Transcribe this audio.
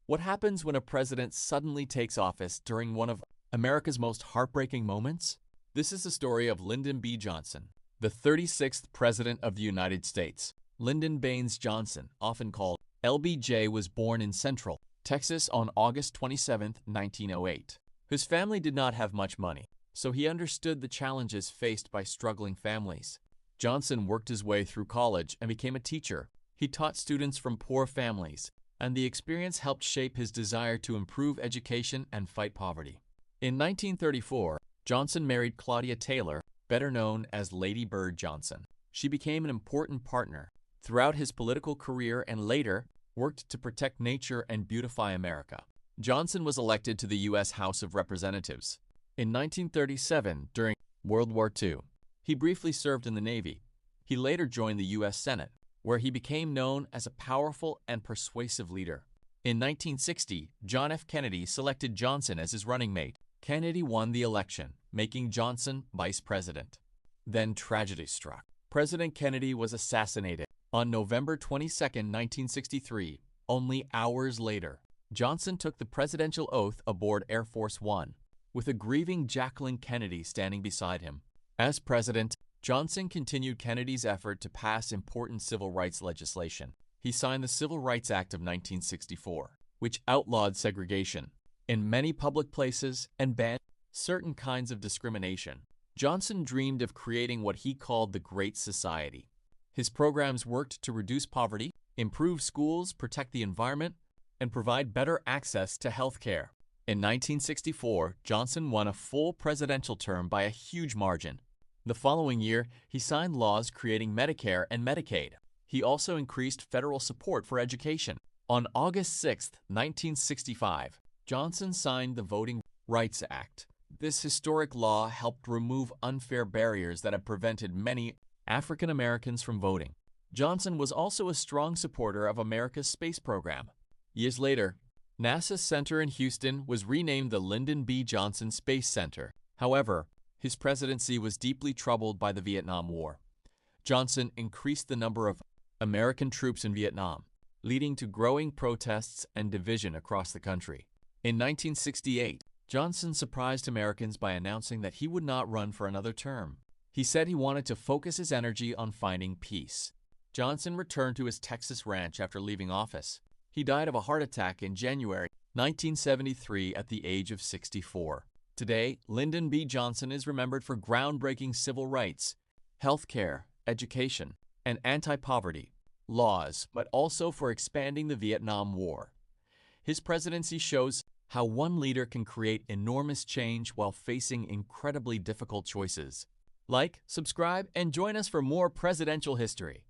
What happens when a president suddenly takes office during one of America's most heartbreaking moments? This is the story of Lyndon B. Johnson, the 36th President of the United States. Lyndon Baines Johnson, often called LBJ, was born in Central Texas on August 27, 1908. His family did not have much money, so he understood the challenges faced by struggling families. Johnson worked his way through college and became a teacher. He taught students from poor families, and the experience helped shape his desire to improve education and fight poverty. In 1934, Johnson married Claudia Taylor, better known as Lady Bird Johnson. She became an important partner throughout his political career and later worked to protect nature and beautify America. Johnson was elected to the U.S. House of Representatives in 1937 during World War II. He briefly served in the Navy. He later joined the U.S. Senate, where he became known as a powerful and persuasive leader. In 1960, John F. Kennedy selected Johnson as his running mate. Kennedy won the election, making Johnson vice president. Then tragedy struck. President Kennedy was assassinated on November 22, 1963. Only hours later, Johnson took the presidential oath aboard Air Force One, with a grieving Jacqueline Kennedy standing beside him. As president, Johnson continued Kennedy's effort to pass important civil rights legislation. He signed the Civil Rights Act of 1964, which outlawed segregation in many public places and banned certain kinds of discrimination. Johnson dreamed of creating what he called the Great Society. His programs worked to reduce poverty, improve schools, protect the environment, and provide better access to health care. In 1964, Johnson won a full presidential term by a huge margin. The following year, he signed laws creating Medicare and Medicaid. He also increased federal support for education. On August 6, 1965, Johnson signed the Voting Rights Act. This historic law helped remove unfair barriers that had prevented many African Americans from voting. Johnson was also a strong supporter of America's space program. Years later, NASA's center in Houston was renamed the Lyndon B. Johnson Space Center. However, his presidency was deeply troubled by the Vietnam War. Johnson increased the number of American troops in Vietnam, leading to growing protests and division across the country. In 1968, Johnson surprised Americans by announcing that he would not run for another term. He said he wanted to focus his energy on finding peace. Johnson returned to his Texas ranch after leaving office. He died of a heart attack in January 1973 at the age of 64. Today, Lyndon B. Johnson is remembered for groundbreaking civil rights, health care, education, and anti-poverty laws, but also for expanding the Vietnam War. His presidency shows how one leader can create enormous change while facing incredibly difficult choices. Like, subscribe, and join us for more presidential history.